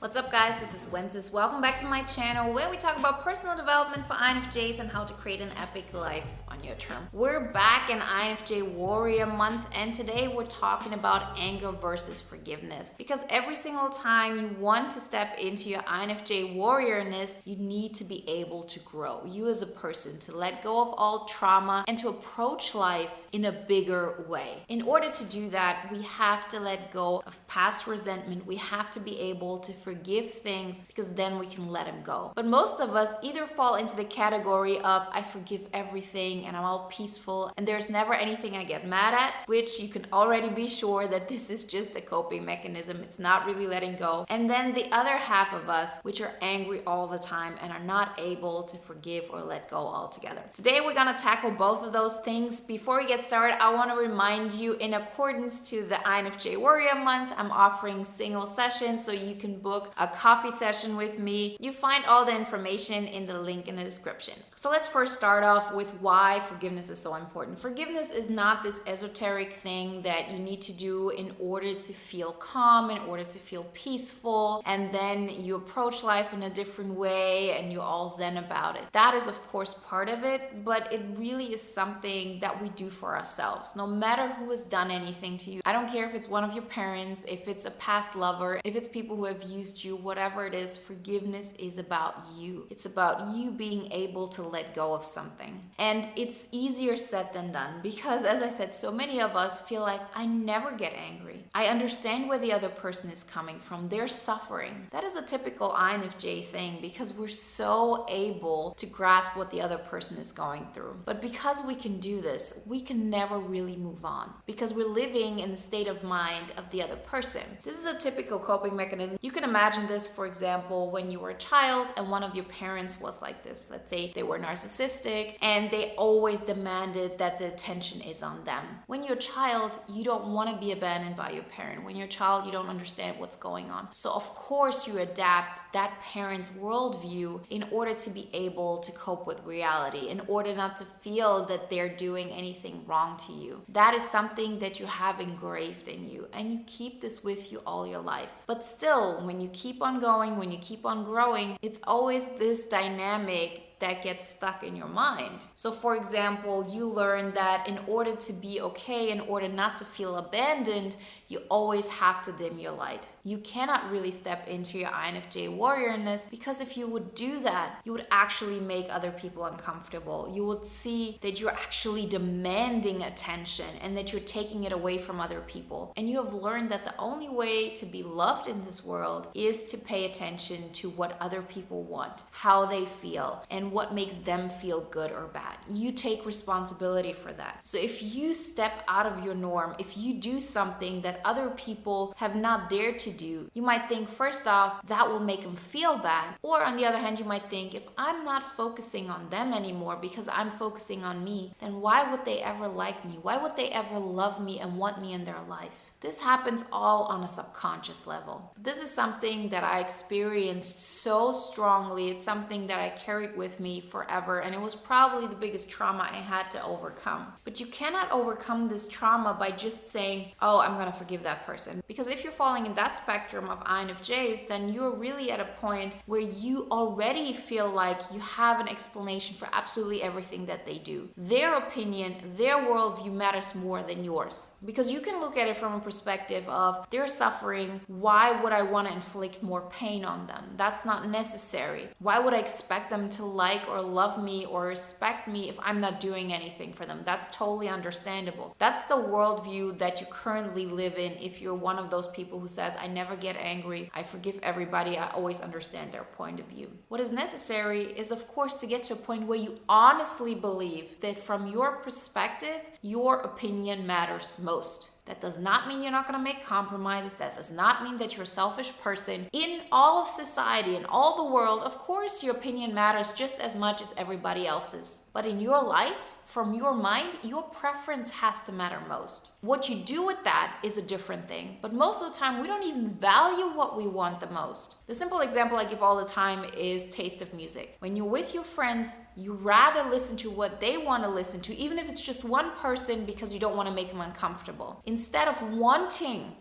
What's up, guys? This is Wenzes. Welcome back to my channel where we talk about personal development for INFJs and how to create an epic life on your term. We're back in INFJ Warrior Month, and today we're talking about anger versus forgiveness. Because every single time you want to step into your INFJ warriorness, you need to be able to grow. You as a person, to let go of all trauma and to approach life in a bigger way. In order to do that, we have to let go of past resentment. We have to be able to forgive things because then we can let them go. But most of us either fall into the category of I forgive everything and I'm all peaceful and there's never anything I get mad at, which you can already be sure that this is just a coping mechanism. It's not really letting go. And then the other half of us, which are angry all the time and are not able to forgive or let go altogether. Today we're gonna tackle both of those things. Before we get started, I want to remind you, in accordance to the INFJ Warrior Month, I'm offering single sessions, so you can book a coffee session with me. You find all the information in the link in the description. So let's first start off with why forgiveness is so important. Forgiveness is not this esoteric thing that you need to do in order to feel calm, in order to feel peaceful, and then you approach life in a different way and you're all zen about it. That is, of course, part of it, but it really is something that we do for ourselves. No matter who has done anything to you, I don't care if it's one of your parents, if it's a past lover, if it's people who have used you, whatever it is, forgiveness is about you. It's about you being able to let go of something. And it's easier said than done because, as I said, so many of us feel like I never get angry. I understand where the other person is coming from. They're suffering. That is a typical INFJ thing because we're so able to grasp what the other person is going through. But because we can do this, we can never really move on because we're living in the state of mind of the other person. This is a typical coping mechanism. You can imagine this, for example, when you were a child and one of your parents was like this. Let's say they were narcissistic and they always demanded that the attention is on them. When you're a child, you don't want to be abandoned by your parent. When you're a child, you don't understand what's going on. So of course you adapt that parent's worldview in order to be able to cope with reality, in order not to feel that they're doing anything wrong to you. That is something that you have engraved in you and you keep this with you all your life. But still, when you keep on going, when you keep on growing, it's always this dynamic that gets stuck in your mind. So for example, you learn that in order to be okay, in order not to feel abandoned, you always have to dim your light. You cannot really step into your INFJ warriorness because if you would do that, you would actually make other people uncomfortable. You would see that you're actually demanding attention and that you're taking it away from other people. And you have learned that the only way to be loved in this world is to pay attention to what other people want, how they feel, and what makes them feel good or bad. You take responsibility for that. So if you step out of your norm, if you do something that other people have not dared to do, you might think, first off, that will make them feel bad. Or on the other hand, you might think, if I'm not focusing on them anymore because I'm focusing on me, then why would they ever like me? Why would they ever love me and want me in their life? This happens all on a subconscious level. This is something that I experienced so strongly. It's something that I carried with me forever, and it was probably the biggest trauma I had to overcome. But you cannot overcome this trauma by just saying, oh, I'm gonna forgive that person. Because if you're falling in that spectrum of INFJs, then you're really at a point where you already feel like you have an explanation for absolutely everything that they do. Their opinion, their worldview matters more than yours. Because you can look at it from a perspective of they're suffering, why would I want to inflict more pain on them? That's not necessary. Why would I expect them to like or love me or respect me if I'm not doing anything for them? That's totally understandable. That's the worldview that you currently live in if you're one of those people who says, I never get angry, I forgive everybody, I always understand their point of view. What is necessary is, of course, to get to a point where you honestly believe that from your perspective, your opinion matters most. That does not mean you're not going to make compromises. That does not mean that you're a selfish person. In all of society, in all the world, of course, your opinion matters just as much as everybody else's. But in your life, from your mind, your preference has to matter most. What you do with that is a different thing. But most of the time, we don't even value what we want the most. The simple example I give all the time is taste of music. When you're with your friends, you rather listen to what they want to listen to, even if it's just one person, because you don't want to make them uncomfortable. instead of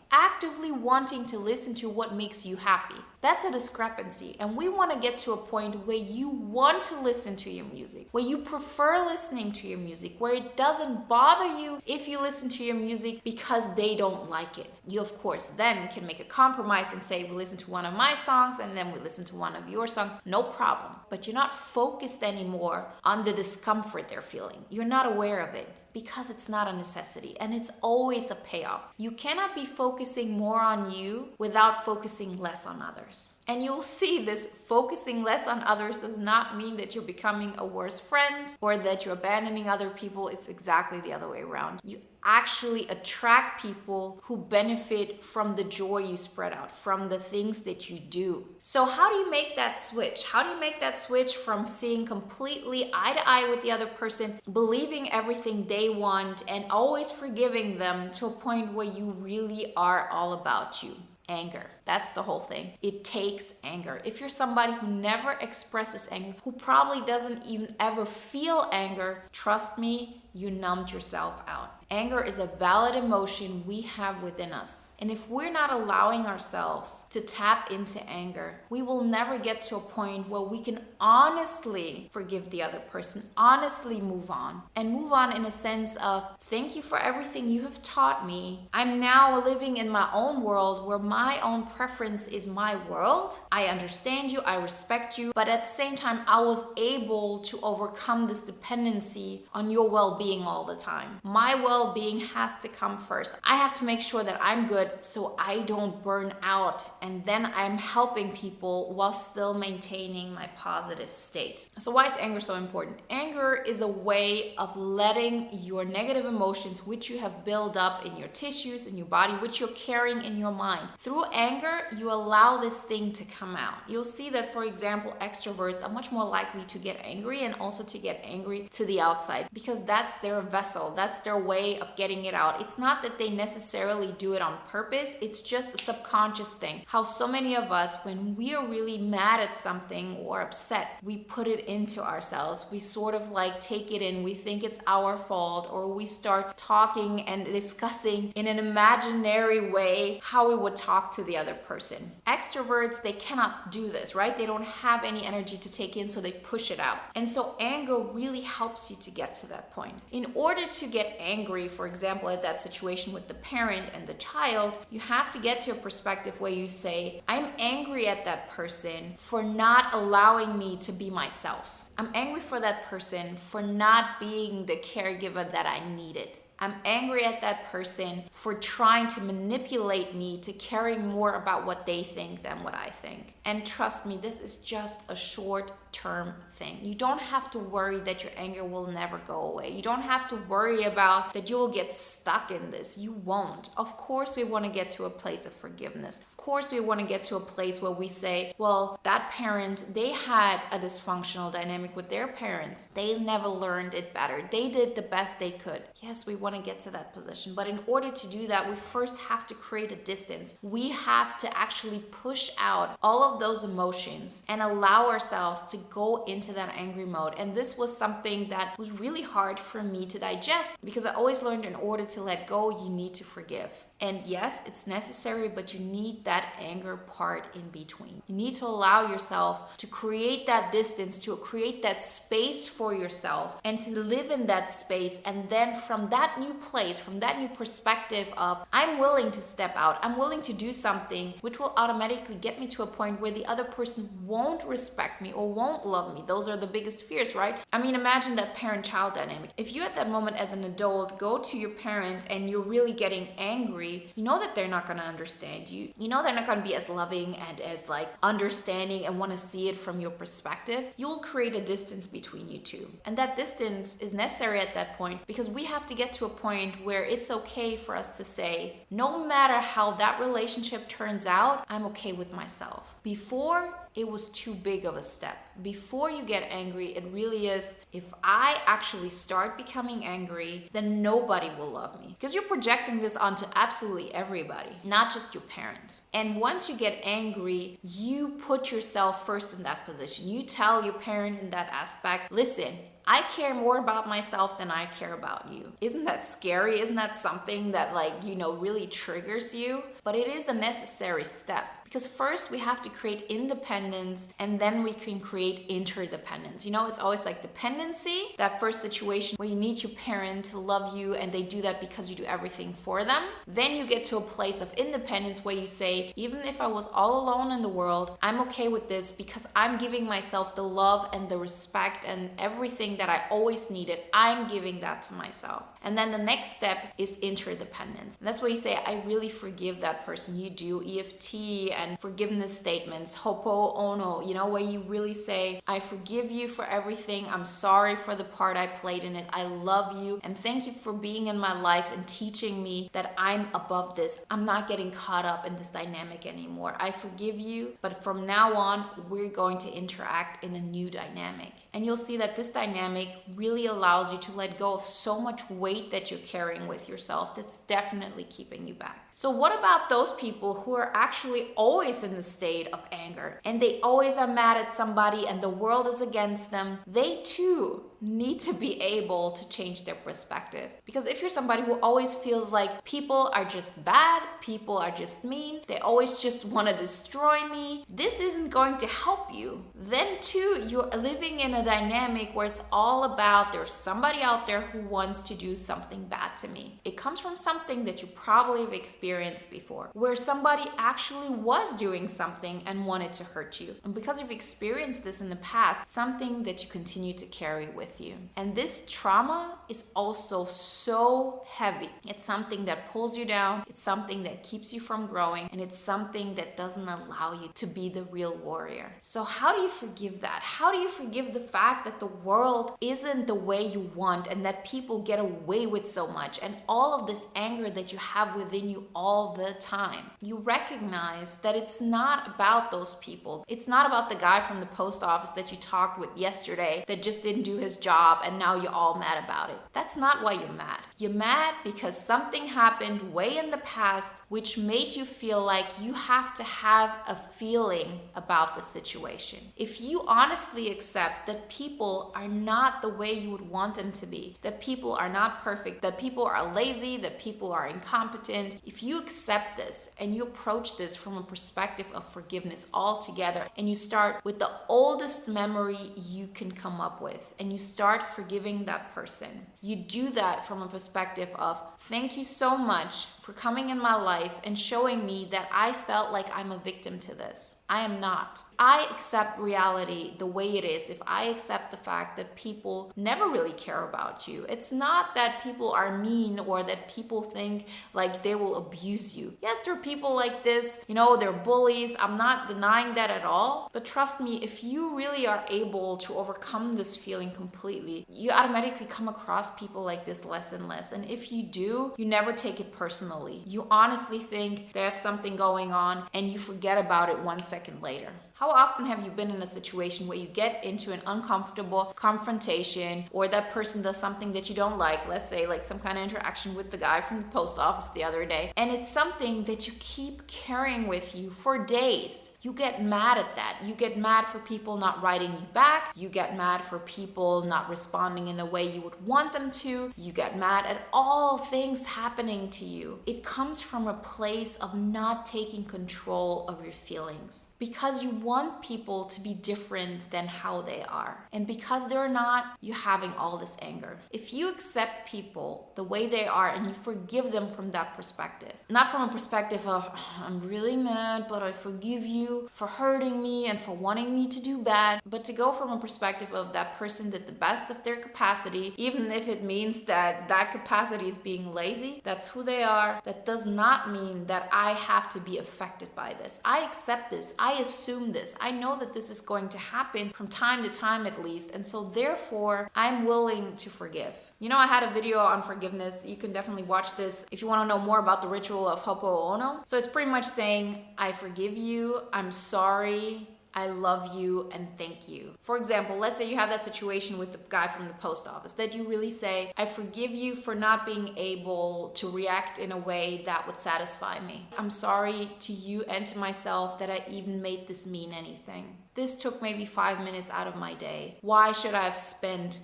actively wanting to listen to what makes you happy. That's a discrepancy. And we want to get to a point where you want to listen to your music, where you prefer listening to your music, where it doesn't bother you if you listen to your music because they don't like it. You, of course, then can make a compromise and say, we listen to one of my songs and then we listen to one of your songs. No problem. But you're not focused anymore on the discomfort they're feeling. You're not aware of it, because it's not a necessity and it's always a payoff. You cannot be focusing more on you without focusing less on others. And you'll see this focusing less on others does not mean that you're becoming a worse friend or that you're abandoning other people. It's exactly the other way around. You actually attract people who benefit from the joy you spread out, from the things that you do. So how do you make that switch? How do you make that switch from seeing completely eye to eye with the other person, believing everything they want, and always forgiving them to a point where you really are all about you? Anger. That's the whole thing. It takes anger. If you're somebody who never expresses anger, who probably doesn't even ever feel anger, trust me, you numbed yourself out. Anger is a valid emotion we have within us. And if we're not allowing ourselves to tap into anger, we will never get to a point where we can honestly forgive the other person, honestly move on. And move on in a sense of, thank you for everything you have taught me. I'm now living in my own world where my own preference is my world. I understand you, I respect you, but at the same time, I was able to overcome this dependency on your well-being all the time. My well-being has to come first. I have to make sure that I'm good so I don't burn out, and then I'm helping people while still maintaining my positive state. So why is anger so important? Anger is a way of letting your negative emotions, which you have built up in your tissues, in your body, which you're carrying in your mind. Through anger, you allow this thing to come out. You'll see that, for example, extroverts are much more likely to get angry and also to get angry to the outside, because that's their vessel. That's their way of getting it out. It's not that they necessarily do it on purpose. It's just a subconscious thing. How so many of us, when we are really mad at something or upset, we put it into ourselves. We sort of like take it in. We think it's our fault, or we start talking and discussing in an imaginary way how we would talk to the other person. Extroverts, they cannot do this, right? They don't have any energy to take in, so they push it out. And so anger really helps you to get to that point. In order to get angry, for example, at that situation with the parent and the child, you have to get to a perspective where you say, I'm angry at that person for not allowing me to be myself. I'm angry for that person for not being the caregiver that I needed. I'm angry at that person for trying to manipulate me to caring more about what they think than what I think. And trust me, this is just a short-term thing. You don't have to worry that your anger will never go away. You don't have to worry about that you will get stuck in this. You won't. Of course, we want to get to a place of forgiveness. Of course, we want to get to a place where we say, well, that parent, they had a dysfunctional dynamic with their parents. They never learned it better. They did the best they could. Yes, we want to get to that position. But in order to do that, we first have to create a distance. We have to actually push out all of those emotions and allow ourselves to go into that angry mode. And this was something that was really hard for me to digest, because I always learned in order to let go, you need to forgive. And yes, it's necessary, but you need that anger part in between. You need to allow yourself to create that distance, to create that space for yourself, and to live in that space. And then from that new place, from that new perspective of, I'm willing to step out, I'm willing to do something, which will automatically get me to a point where the other person won't respect me or won't love me. Those are the biggest fears, right? I mean, imagine that parent-child dynamic. If you at that moment as an adult go to your parent and you're really getting angry, you know that they're not going to understand you. You know they're not going to be as loving and as like understanding and want to see it from your perspective. You'll create a distance between you two. And that distance is necessary at that point, because we have to get to a point where it's okay for us to say, no matter how that relationship turns out, I'm okay with myself. Before, it was too big of a step. before you get angry, it really is, if I actually start becoming angry, then nobody will love me. Because you're projecting this onto absolutely everybody, not just your parent. And once you get angry, you put yourself first in that position. You tell your parent in that aspect, listen, I care more about myself than I care about you. Isn't that scary? Isn't that something that really triggers you? But it is a necessary step. Because first we have to create independence and then we can create interdependence. It's always like dependency, that first situation where you need your parent to love you and they do that because you do everything for them. Then you get to a place of independence where you say, even if I was all alone in the world, I'm okay with this because I'm giving myself the love and the respect and everything that I always needed. I'm giving that to myself. And then the next step is interdependence. And that's where you say, I really forgive that person. You do EFT and forgiveness statements, ho'oponopono, where you really say, I forgive you for everything. I'm sorry for the part I played in it. I love you. And thank you for being in my life and teaching me that I'm above this. I'm not getting caught up in this dynamic anymore. I forgive you. But from now on, we're going to interact in a new dynamic. And you'll see that this dynamic really allows you to let go of so much weight that you're carrying with yourself that's definitely keeping you back. So what about those people who are actually always in the state of anger and they always are mad at somebody and the world is against them? They too need to be able to change their perspective. Because if you're somebody who always feels like people are just bad, people are just mean, they always just want to destroy me, this isn't going to help you. Then too, you're living in a dynamic where it's all about there's somebody out there who wants to do something bad to me. It comes from something that you probably have experienced before, where somebody actually was doing something and wanted to hurt you. And because you've experienced this in the past, something that you continue to carry with you. And this trauma is also so heavy. It's something that pulls you down. It's something that keeps you from growing. And it's something that doesn't allow you to be the real warrior. So how do you forgive that? How do you forgive the fact that the world isn't the way you want and that people get away with so much and all of this anger that you have within you all the time? You recognize that it's not about those people. It's not about the guy from the post office that you talked with yesterday that just didn't do his job and now you're all mad about it. That's not why you're mad. You're mad because something happened way in the past which made you feel like you have to have a feeling about the situation. If you honestly accept that people are not the way you would want them to be, that people are not perfect, that people are lazy, that people are incompetent, if you accept this and you approach this from a perspective of forgiveness altogether and you start with the oldest memory you can come up with and you start forgiving that person, you do that from a perspective of thank you so much for coming in my life and showing me that I felt like I'm a victim to this. I am not. I accept reality the way it is. If I accept the fact that people never really care about you, it's not that people are mean or that people think like they will abuse you. Yes, there are people like this, they're bullies. I'm not denying that at all. But trust me, if you really are able to overcome this feeling completely, you automatically come across people like this less and less. And if you do, you never take it personally. You honestly think they have something going on and you forget about it 1 second later. How often have you been in a situation where you get into an uncomfortable confrontation or that person does something that you don't like, let's say like some kind of interaction with the guy from the post office the other day, and it's something that you keep carrying with you for days. You get mad at that. You get mad for people not writing you back. You get mad for people not responding in the way you would want them to. You get mad at all things happening to you. It comes from a place of not taking control of your feelings because you want people to be different than how they are. And because they're not, you're having all this anger. If you accept people the way they are and you forgive them from that perspective, not from a perspective of, I'm really mad, but I forgive you for hurting me and for wanting me to do bad, but to go from a perspective of that person did the best of their capacity, even if it means that that capacity is being lazy, that's who they are. That does not mean that I have to be affected by this. I accept this. I assume this. I know that this is going to happen from time to time at least, and so therefore I'm willing to forgive. I had a video on forgiveness. You can definitely watch this if you want to know more about the ritual of Ho'oponopono. So it's pretty much saying, I forgive you, I'm sorry, I love you, and thank you. For example, let's say you have that situation with the guy from the post office that you really say, I forgive you for not being able to react in a way that would satisfy me. I'm sorry to you and to myself that I even made this mean anything. This took maybe 5 minutes out of my day. Why should I have spent,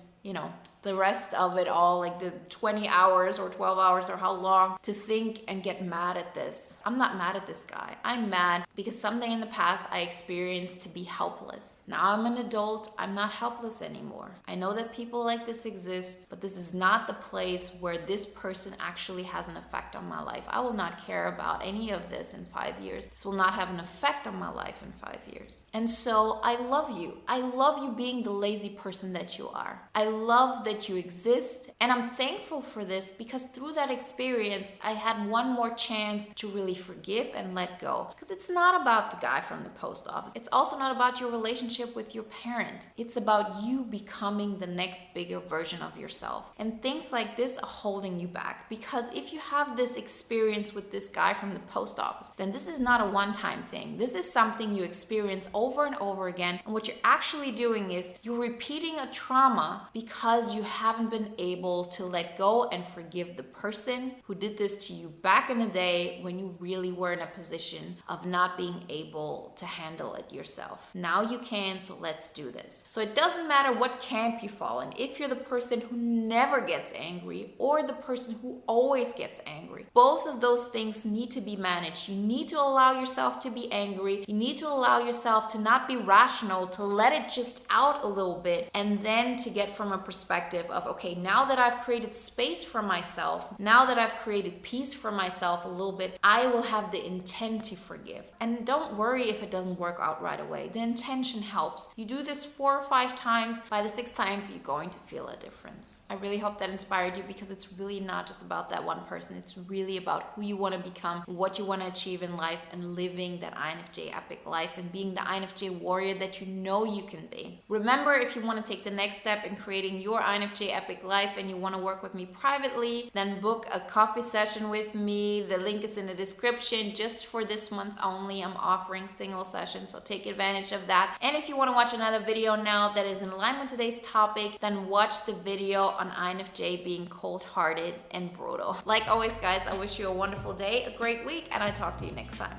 the rest of it all, like the 20 hours or 12 hours or how long, to think and get mad at this? I'm not mad at this guy. I'm mad because something in the past I experienced to be helpless. Now I'm an adult, I'm not helpless anymore. I know that people like this exist, but this is not the place where this person actually has an effect on my life. I will not care about any of this in 5 years. This will not have an effect on my life in 5 years. And so I love you. I love you being the lazy person that you are. I love that you exist, and I'm thankful for this because through that experience I had one more chance to really forgive and let go. Because it's not about the guy from the post office. It's also not about your relationship with your parent. It's about you becoming the next bigger version of yourself. And things like this are holding you back, because if you have this experience with this guy from the post office, then this is not a one-time thing. This is something you experience over and over again, and what you're actually doing is you're repeating a trauma because you haven't been able to let go and forgive the person who did this to you back in the day when you really were in a position of not being able to handle it yourself. Now you can, so let's do this. So it doesn't matter what camp you fall in. If you're the person who never gets angry or the person who always gets angry, both of those things need to be managed. You need to allow yourself to be angry. You need to allow yourself to not be rational, to let it just out a little bit, and then to get from a perspective of, okay, now that I've created space for myself, now that I've created peace for myself a little bit, I will have the intent to forgive. And don't worry if it doesn't work out right away. The intention helps. You do this 4 or 5 times. By the 6th time, you're going to feel a difference. I really hope that inspired you, because it's really not just about that one person. It's really about who you want to become, what you want to achieve in life, and living that INFJ epic life and being the INFJ warrior that you know you can be. Remember, if you want to take the next step in creating your INFJ epic life and you want to work with me privately, then book a coffee session with me. The link is in the description. Just for this month only, I'm offering single sessions, so take advantage of that. And if you want to watch another video now that is in line with today's topic, then watch the video on INFJ being cold-hearted and brutal. Like always, guys, I wish you a wonderful day, a great week, and I talk to you next time.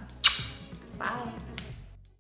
Bye.